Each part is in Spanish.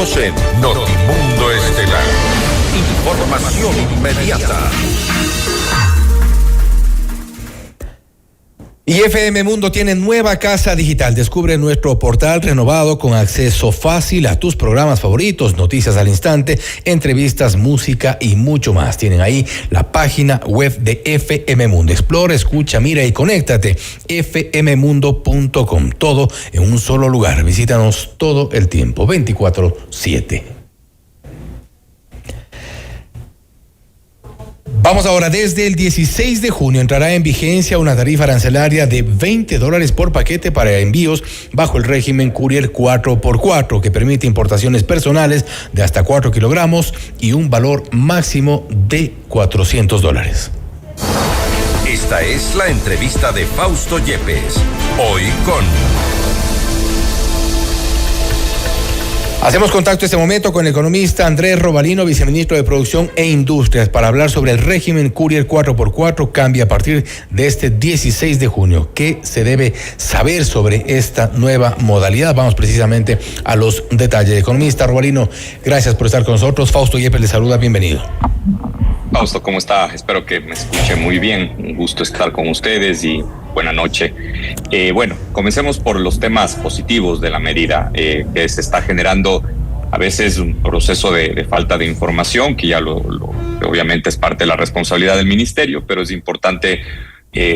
Seguimos en Notimundo Estelar. Información inmediata. Y FM Mundo tiene nueva casa digital. Descubre nuestro portal renovado con acceso fácil a tus programas favoritos, noticias al instante, entrevistas, música y mucho más. Tienen ahí la página web de FM Mundo. Explora, escucha, mira y conéctate. fmmundo.com. Todo en un solo lugar. Visítanos todo el tiempo, 24/7. Vamos ahora, desde el 16 de junio entrará en vigencia una tarifa arancelaria de $20 por paquete para envíos bajo el régimen Courier 4x4, que permite importaciones personales de hasta 4 kilogramos y un valor máximo de $400. Esta es la entrevista de Fausto Yepes. Hoy con... Hacemos contacto este momento con el economista Andrés Robalino, viceministro de Producción e Industrias, para hablar sobre el régimen Courier 4x4. Cambia a partir de este 16 de junio. ¿Qué se debe saber sobre esta nueva modalidad? Vamos precisamente a los detalles. Economista Robalino, gracias por estar con nosotros. Fausto Yepes le saluda, bienvenido. Fausto, ¿cómo está? Espero que me escuche muy bien. Un gusto estar con ustedes y buena noche. Bueno, comencemos por los temas positivos de la medida, que se está generando a veces un proceso de falta de información, que ya obviamente es parte de la responsabilidad del ministerio, pero es importante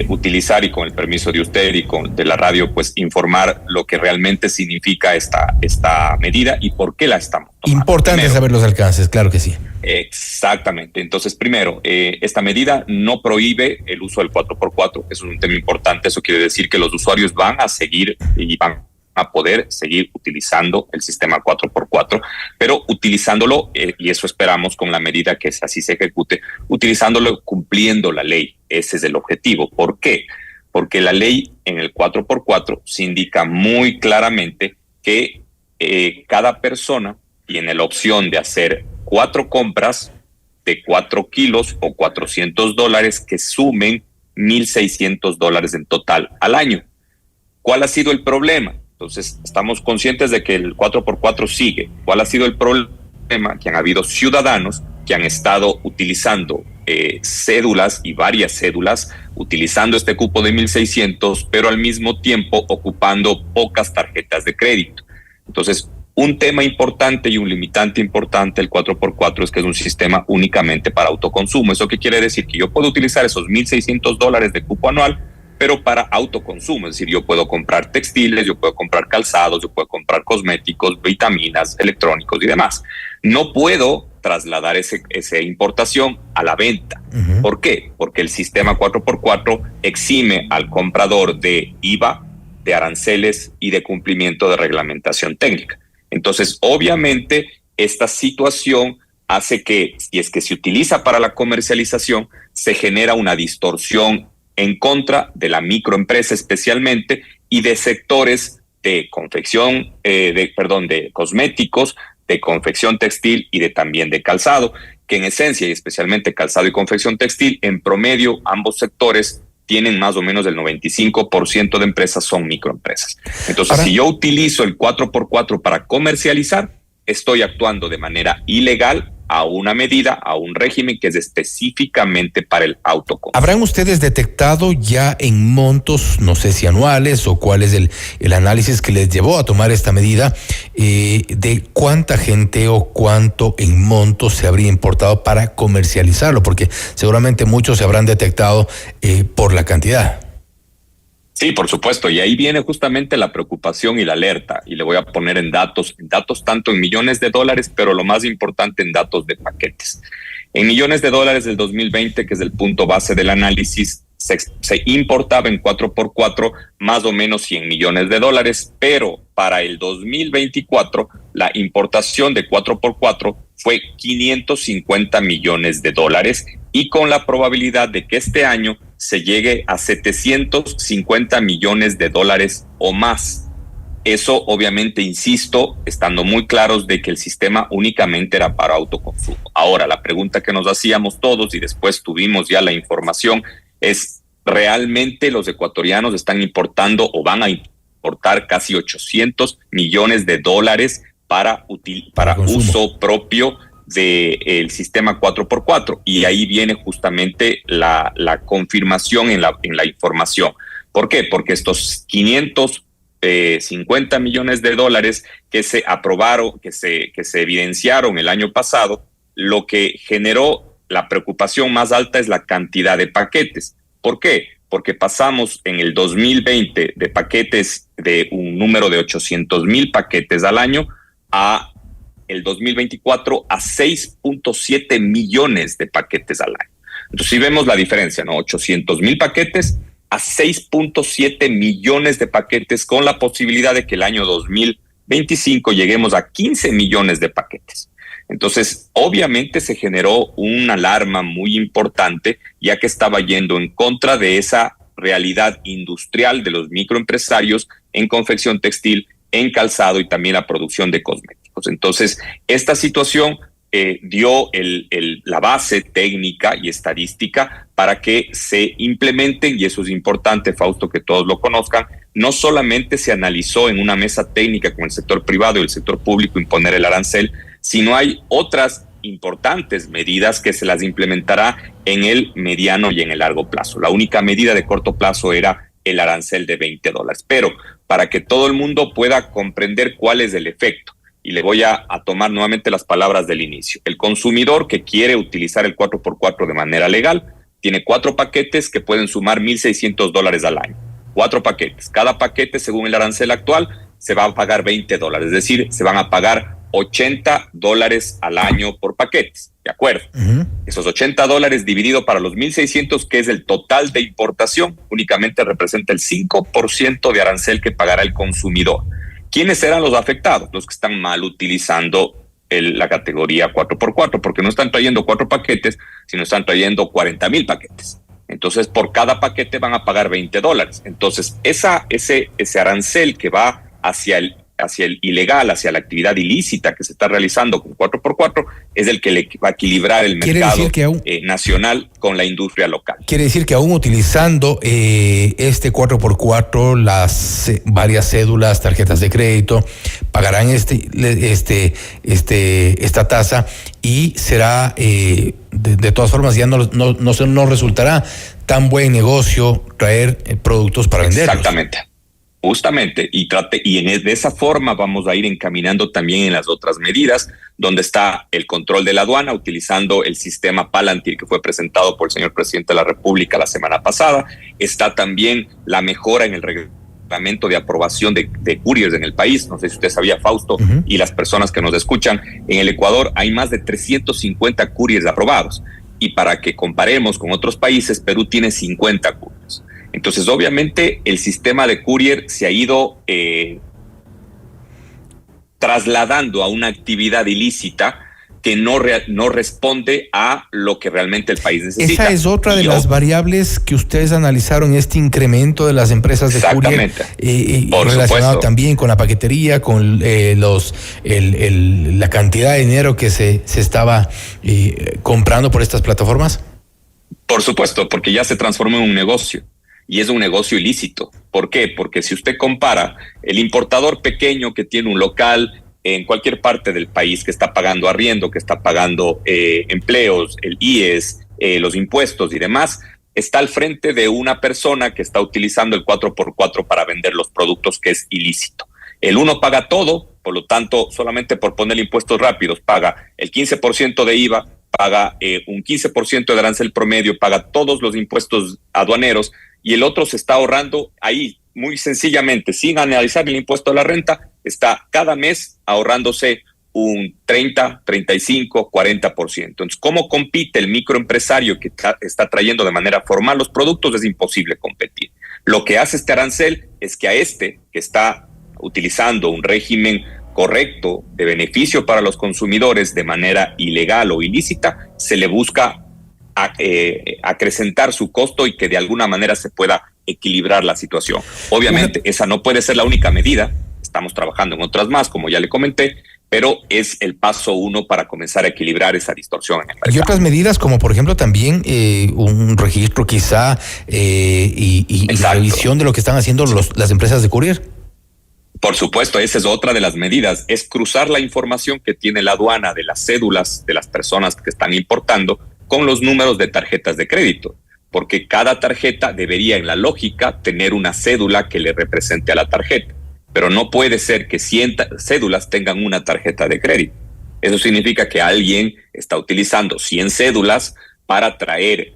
utilizar, y con el permiso de usted y de la radio, pues informar lo que realmente significa esta medida y por qué la estamos tomando. Importante primero saber los alcances, claro que sí. Exactamente. Entonces, primero, esta medida no prohíbe el uso del 4x4. Eso es un tema importante. Eso quiere decir que los usuarios van a seguir y van a poder seguir utilizando el sistema 4x4, pero utilizándolo, y eso esperamos con la medida que así se ejecute, utilizándolo cumpliendo la ley. Ese es el objetivo. ¿Por qué? Porque la ley en el 4x4 se indica muy claramente que cada persona tiene la opción de hacer 4 compras de 4 kilos o $400 que sumen $1,600 en total al año. ¿Cuál ha sido el problema? Entonces, estamos conscientes de que el 4x4 sigue. ¿Cuál ha sido el problema? Que han habido ciudadanos que han estado utilizando cédulas y varias cédulas, utilizando este cupo de 1,600, pero al mismo tiempo ocupando pocas tarjetas de crédito. Entonces, un tema importante y un limitante importante del 4x4 es que es un sistema únicamente para autoconsumo. ¿Eso qué quiere decir? Que yo puedo utilizar esos $1,600 de cupo anual, pero para autoconsumo. Es decir, yo puedo comprar textiles, yo puedo comprar calzados, yo puedo comprar cosméticos, vitaminas, electrónicos y demás. No puedo trasladar esa importación a la venta. Uh-huh. ¿Por qué? Porque el sistema 4x4 exime al comprador de IVA, de aranceles y de cumplimiento de reglamentación técnica. Entonces, obviamente, esta situación hace que, si es que se utiliza para la comercialización, se genera una distorsión en contra de la microempresa especialmente y de sectores de confección, de cosméticos, de confección textil y también de calzado, que en esencia y especialmente calzado y confección textil, en promedio ambos sectores tienen más o menos el 95% de empresas son microempresas. Entonces, si yo utilizo el 4x4 para comercializar, estoy actuando de manera ilegal a una medida, a un régimen que es específicamente para el autoconsumo. ¿Habrán ustedes detectado ya en montos, no sé si anuales o cuál es el análisis que les llevó a tomar esta medida, de cuánta gente o cuánto en montos se habría importado para comercializarlo? Porque seguramente muchos se habrán detectado por la cantidad. Sí, por supuesto, y ahí viene justamente la preocupación y la alerta, y le voy a poner en datos tanto en millones de dólares, pero lo más importante en datos de paquetes. En millones de dólares del 2020, que es el punto base del análisis, se importaba en 4x4 más o menos 100 millones de dólares, pero para el 2024 la importación de 4x4 fue 550 millones de dólares y con la probabilidad de que este año se llegue a 750 millones de dólares o más. Eso obviamente, insisto, estando muy claros de que el sistema únicamente era para autoconsumo. Ahora, la pregunta que nos hacíamos todos y después tuvimos ya la información es, ¿realmente los ecuatorianos están importando o van a importar casi 800 millones de dólares para uso propio del sistema 4x4, y ahí viene justamente la confirmación en la información. ¿Por qué? Porque estos 550 millones de dólares que se aprobaron, que se evidenciaron el año pasado, lo que generó la preocupación más alta es la cantidad de paquetes. ¿Por qué? Porque pasamos en el 2020 de paquetes de un número de 800,000 paquetes al año a el 2024 a 6.7 millones de paquetes al año. Entonces, si vemos la diferencia, ¿no? 800,000 paquetes a 6.7 millones de paquetes, con la posibilidad de que el año 2025 lleguemos a 15 millones de paquetes. Entonces, obviamente se generó una alarma muy importante, ya que estaba yendo en contra de esa realidad industrial de los microempresarios en confección textil, en calzado y también la producción de cosméticos. Entonces, esta situación dio la base técnica y estadística para que se implementen, y eso es importante, Fausto, que todos lo conozcan. No solamente se analizó en una mesa técnica con el sector privado y el sector público imponer el arancel, sino hay otras importantes medidas que se las implementará en el mediano y en el largo plazo. La única medida de corto plazo era el arancel de $20. Pero para que todo el mundo pueda comprender cuál es el efecto, y le voy a tomar nuevamente las palabras del inicio. El consumidor que quiere utilizar el 4x4 de manera legal tiene 4 paquetes que pueden sumar $1,600 al año. 4 paquetes. Cada paquete, según el arancel actual, se va a pagar $20. Es decir, se van a pagar $80 al año por paquetes. ¿De acuerdo? Uh-huh. Esos $80 dividido para los 1,600, que es el total de importación, únicamente representa el 5% de arancel que pagará el consumidor. ¿Quiénes serán los afectados? Los que están mal utilizando la categoría 4x4, porque no están trayendo 4 paquetes, sino están trayendo 40,000 paquetes. Entonces, por cada paquete van a pagar $20. Entonces, ese arancel que va hacia el ilegal, hacia la actividad ilícita que se está realizando con 4x4, es el que le va a equilibrar el mercado nacional con la industria local. Quiere decir que aún utilizando este 4x4, las varias cédulas, tarjetas de crédito, pagarán esta tasa, y será, de todas formas, ya no resultará tan buen negocio traer productos para venderlos. Exactamente. Justamente, de esa forma vamos a ir encaminando también en las otras medidas, donde está el control de la aduana, utilizando el sistema Palantir que fue presentado por el señor presidente de la República la semana pasada. Está también la mejora en el reglamento de aprobación de couriers en el país. No sé si usted sabía, Fausto, uh-huh, y las personas que nos escuchan, en el Ecuador hay más de 350 couriers aprobados, y para que comparemos con otros países, Perú tiene 50 couriers. Entonces, obviamente, el sistema de courier se ha ido trasladando a una actividad ilícita que no responde a lo que realmente el país necesita. Esa es otra de las variables que ustedes analizaron, este incremento de las empresas de courier, relacionado supuesto también con la paquetería, con la cantidad de dinero que se estaba comprando por estas plataformas. Por supuesto, porque ya se transformó en un negocio. Y es un negocio ilícito. ¿Por qué? Porque si usted compara el importador pequeño que tiene un local en cualquier parte del país, que está pagando arriendo, que está pagando empleos, el IES, los impuestos y demás, está al frente de una persona que está utilizando el 4x4 para vender los productos, que es ilícito. El uno paga todo, por lo tanto, solamente por poner impuestos rápidos, paga el 15% de IVA, paga un 15% de arancel promedio, paga todos los impuestos aduaneros, y el otro se está ahorrando ahí, muy sencillamente, sin analizar el impuesto a la renta, está cada mes ahorrándose un 30, 35, 40%. Entonces, ¿cómo compite el microempresario que está trayendo de manera formal los productos? Es imposible competir. Lo que hace este arancel es que a que está utilizando un régimen correcto de beneficio para los consumidores de manera ilegal o ilícita, se le busca acrecentar su costo y que de alguna manera se pueda equilibrar la situación. Obviamente, esa no puede ser la única medida. Estamos trabajando en otras más, como ya le comenté, pero es el paso 1 para comenzar a equilibrar esa distorsión en el mercado. Y otras medidas, como por ejemplo también un registro quizá y la revisión de lo que están haciendo las empresas de courier. Por supuesto, esa es otra de las medidas, es cruzar la información que tiene la aduana de las cédulas de las personas que están importando con los números de tarjetas de crédito, porque cada tarjeta debería, en la lógica, tener una cédula que le represente a la tarjeta, pero no puede ser que 100 cédulas tengan una tarjeta de crédito. Eso significa que alguien está utilizando 100 cédulas para traer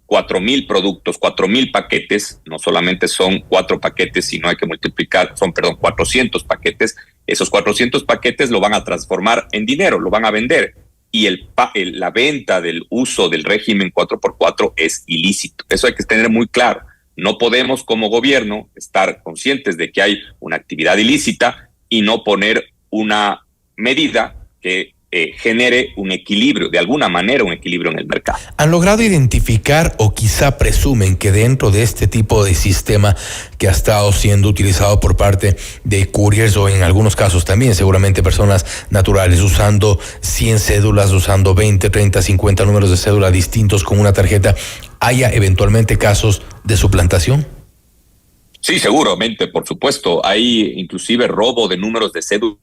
4,000 productos, 4,000 paquetes. No solamente son 4 paquetes, sino hay que multiplicar, 400 paquetes. Esos 400 paquetes lo van a transformar en dinero, lo van a vender. Y la venta del uso del régimen 4x4 es ilícito. Eso hay que tener muy claro. No podemos como gobierno estar conscientes de que hay una actividad ilícita y no poner una medida que genere un equilibrio, de alguna manera un equilibrio en el mercado. ¿Han logrado identificar o quizá presumen que dentro de este tipo de sistema que ha estado siendo utilizado por parte de couriers o en algunos casos también seguramente personas naturales usando 100 cédulas, usando 20, 30, 50 números de cédula distintos con una tarjeta, haya eventualmente casos de suplantación? Sí, seguramente, por supuesto. Hay inclusive robo de números de cédula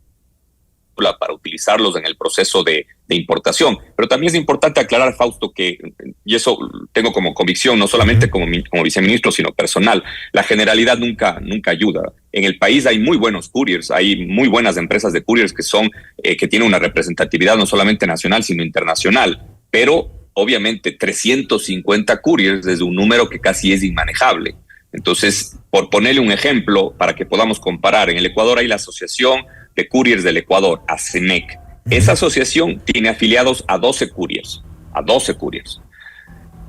para utilizarlos en el proceso de importación. Pero también es importante aclarar, Fausto, que, y eso tengo como convicción, no solamente como viceministro, sino personal, la generalidad nunca ayuda. En el país hay muy buenos couriers, hay muy buenas empresas de couriers que tienen una representatividad no solamente nacional, sino internacional. Pero, obviamente, 350 couriers es un número que casi es inmanejable. Entonces, por ponerle un ejemplo, para que podamos comparar, en el Ecuador hay la Asociación de Couriers del Ecuador, ACENEC. Esa asociación tiene afiliados a 12 couriers.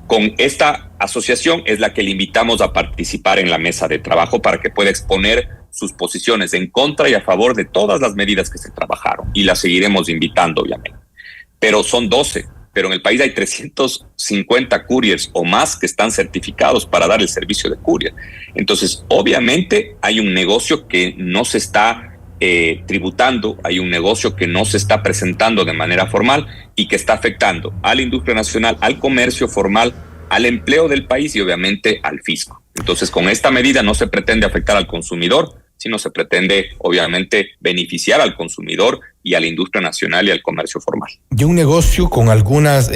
Con esta asociación es la que le invitamos a participar en la mesa de trabajo para que pueda exponer sus posiciones en contra y a favor de todas las medidas que se trabajaron. Y la seguiremos invitando, obviamente. Pero son 12. Pero en el país hay 350 couriers o más que están certificados para dar el servicio de courier. Entonces, obviamente, hay un negocio que no se está tributando, hay un negocio que no se está presentando de manera formal y que está afectando a la industria nacional, al comercio formal, al empleo del país y obviamente al fisco. Entonces, con esta medida no se pretende afectar al consumidor, sino se pretende, obviamente, beneficiar al consumidor y a la industria nacional y al comercio formal. Y un negocio con algunas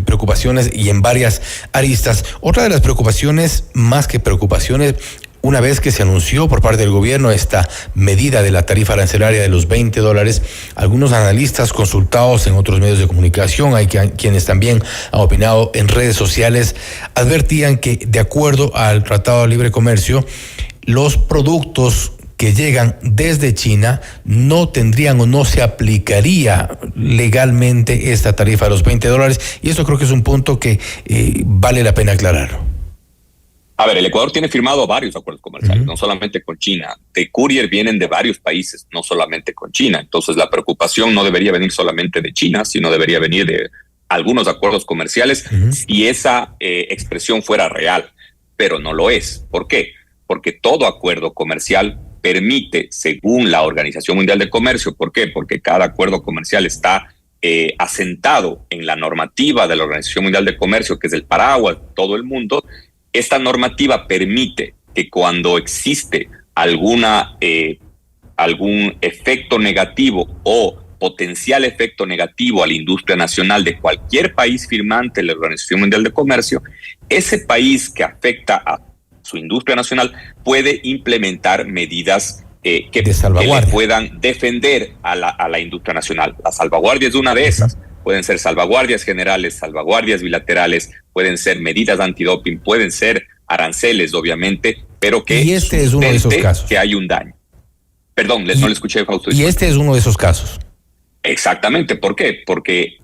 preocupaciones y en varias aristas. Otra de las preocupaciones, más que preocupaciones, una vez que se anunció por parte del gobierno esta medida de la tarifa arancelaria de los $20, algunos analistas consultados en otros medios de comunicación, hay quienes también han opinado en redes sociales, advertían que de acuerdo al Tratado de Libre Comercio, los productos que llegan desde China no tendrían o no se aplicaría legalmente esta tarifa de los $20, y eso creo que es un punto que vale la pena aclarar. A ver, el Ecuador tiene firmado varios acuerdos comerciales, no solamente con China. De courier vienen de varios países, no solamente con China. Entonces la preocupación no debería venir solamente de China, sino debería venir de algunos acuerdos comerciales si esa expresión fuera real, pero no lo es. ¿Por qué? Porque todo acuerdo comercial permite, según la Organización Mundial de Comercio, ¿por qué? Porque cada acuerdo comercial está asentado en la normativa de la Organización Mundial de Comercio, que es el paraguas de todo el mundo. Esta normativa permite que cuando existe algún efecto negativo o potencial efecto negativo a la industria nacional de cualquier país firmante de la Organización Mundial de Comercio, ese país que afecta a su industria nacional puede implementar medidas que le puedan defender a la industria nacional. La salvaguardia es una de esas. Pueden ser salvaguardias generales, salvaguardias bilaterales, pueden ser medidas antidoping, pueden ser aranceles, obviamente, pero que y este es uno de esos casos. Que hay un daño. Perdón, no le escuché, Fausto. Y este es uno de esos casos. Exactamente. ¿Por qué? Porque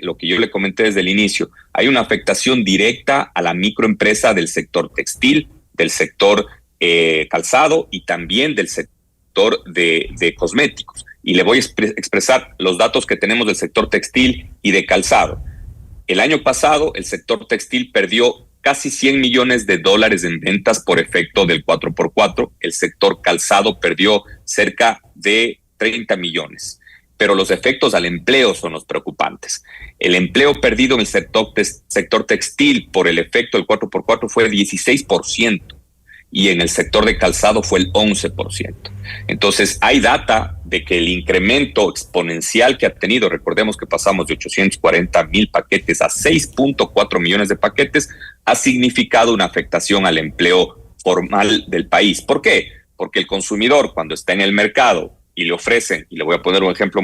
lo que yo le comenté desde el inicio, hay una afectación directa a la microempresa del sector textil, del sector calzado y también del sector de cosméticos. Y le voy a expresar los datos que tenemos del sector textil y de calzado. El año pasado, el sector textil perdió casi $100 millones en ventas por efecto del 4x4. El sector calzado perdió cerca de 30 millones. Pero los efectos al empleo son los preocupantes. El empleo perdido en el sector textil por el efecto del 4x4 fue 16%. y en el sector de calzado fue el 11%. Entonces, hay data de que el incremento exponencial que ha tenido, recordemos que pasamos de 840,000 paquetes a 6.4 millones de paquetes, ha significado una afectación al empleo formal del país. ¿Por qué? Porque el consumidor, cuando está en el mercado y le ofrecen, y le voy a poner un ejemplo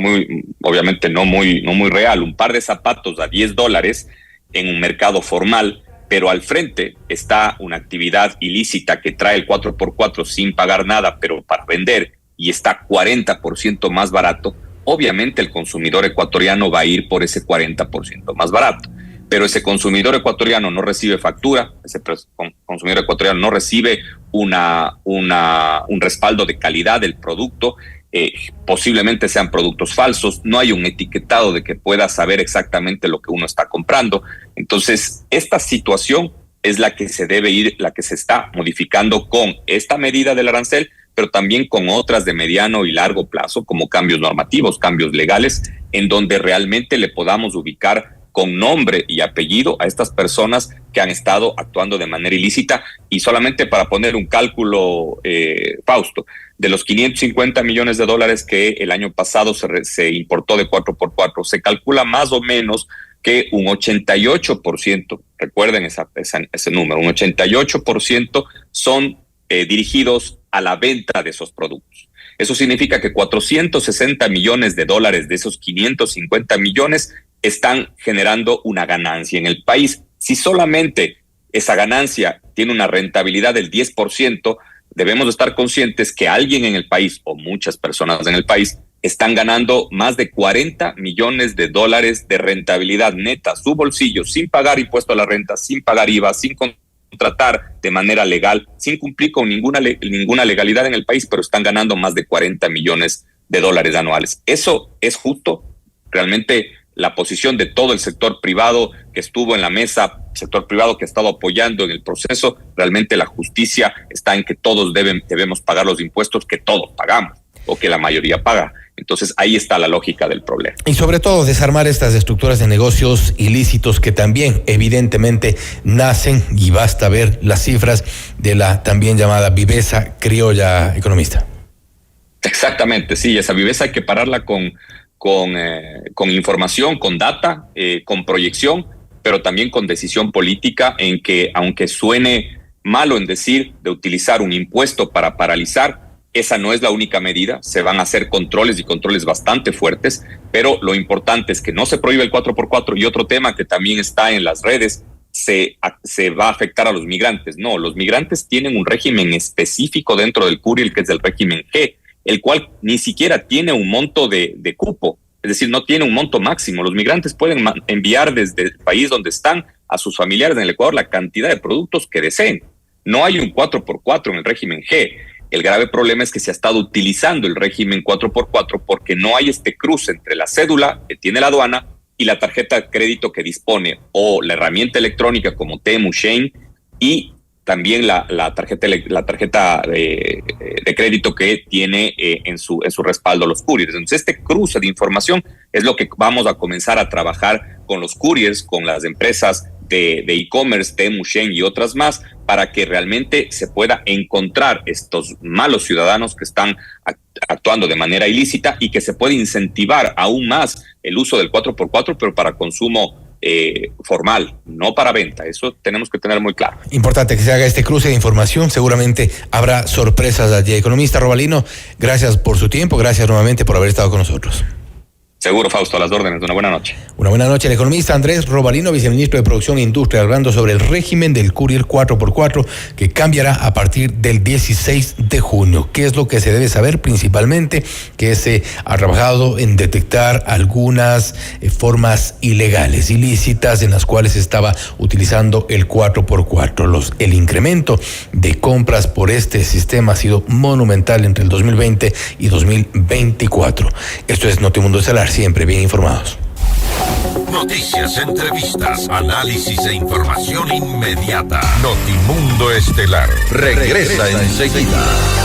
obviamente no muy real, un par de zapatos a $10 en un mercado formal, pero al frente está una actividad ilícita que trae el 4x4 sin pagar nada, pero para vender, y está 40% más barato, obviamente el consumidor ecuatoriano va a ir por ese 40% más barato. Pero ese consumidor ecuatoriano no recibe factura, ese consumidor ecuatoriano no recibe un respaldo de calidad del producto, posiblemente sean productos falsos, no hay un etiquetado de que pueda saber exactamente lo que uno está comprando. Entonces, esta situación es la que se está modificando con esta medida del arancel, pero también con otras de mediano y largo plazo, como cambios normativos, cambios legales, en donde realmente le podamos ubicar con nombre y apellido a estas personas que han estado actuando de manera ilícita. Y solamente para poner un cálculo, Fausto, de los 550 millones de dólares que el año pasado se importó de 4x4, se calcula más o menos que un 88%, recuerden ese número, un 88% son dirigidos a la venta de esos productos. Eso significa que 460 millones de dólares de esos 550 millones están generando una ganancia en el país. Si solamente esa ganancia tiene una rentabilidad del 10%, debemos estar conscientes que alguien en el país, o muchas personas en el país, están ganando más de 40 millones de dólares de rentabilidad neta a su bolsillo, sin pagar impuesto a la renta, sin pagar IVA, sin contratar de manera legal, sin cumplir con ninguna legalidad en el país, pero están ganando más de 40 millones de dólares anuales. ¿Eso es justo? Realmente la posición de todo el sector privado que estuvo en la mesa, sector privado que ha estado apoyando en el proceso, realmente la justicia está en que todos debemos pagar los impuestos que todos pagamos o que la mayoría paga. Entonces ahí está la lógica del problema. Y sobre todo desarmar estas estructuras de negocios ilícitos que también evidentemente nacen, y basta ver las cifras de la también llamada viveza criolla, economista. Exactamente, sí, esa viveza hay que pararla con información, con data, con proyección, pero también con decisión política, en que, aunque suene malo en decir de utilizar un impuesto para paralizar, esa no es la única medida. Se van a hacer controles, y controles bastante fuertes, pero lo importante es que no se prohíbe el 4x4. Y otro tema que también está en las redes, se va a afectar a los migrantes. No, los migrantes tienen un régimen específico dentro del Curiel, que es el régimen G, el cual ni siquiera tiene un monto de cupo, es decir, no tiene un monto máximo. Los migrantes pueden enviar desde el país donde están a sus familiares en el Ecuador la cantidad de productos que deseen. No hay un 4x4 en el régimen G. El grave problema es que se ha estado utilizando el régimen 4x4 porque no hay este cruce entre la cédula que tiene la aduana y la tarjeta de crédito que dispone, o la herramienta electrónica como Temu, Shein, y también la tarjeta de crédito que tiene en su respaldo los couriers. Entonces, este cruce de información es lo que vamos a comenzar a trabajar con los couriers, con las empresas de e-commerce, Temu, Shein y otras más, para que realmente se pueda encontrar estos malos ciudadanos que están actuando de manera ilícita, y que se pueda incentivar aún más el uso del 4x4, pero para consumo formal, no para venta. Eso tenemos que tener muy claro. Importante que se haga este cruce de información. Seguramente habrá sorpresas allí. Economista Robalino, gracias por su tiempo, gracias nuevamente por haber estado con nosotros. Seguro, Fausto, a las órdenes. Una buena noche. Una buena noche. El economista Andrés Robalino, viceministro de Producción e Industria, hablando sobre el régimen del Courier 4x4 que cambiará a partir del 16 de junio. ¿Qué es lo que se debe saber? Principalmente que se ha trabajado en detectar algunas formas ilegales, ilícitas, en las cuales se estaba utilizando el 4x4. El incremento de compras por este sistema ha sido monumental entre el 2020 y 2024. Esto es Notimundo Estelar, siempre bien informados. Noticias, entrevistas, análisis e información inmediata. Notimundo Estelar regresa enseguida.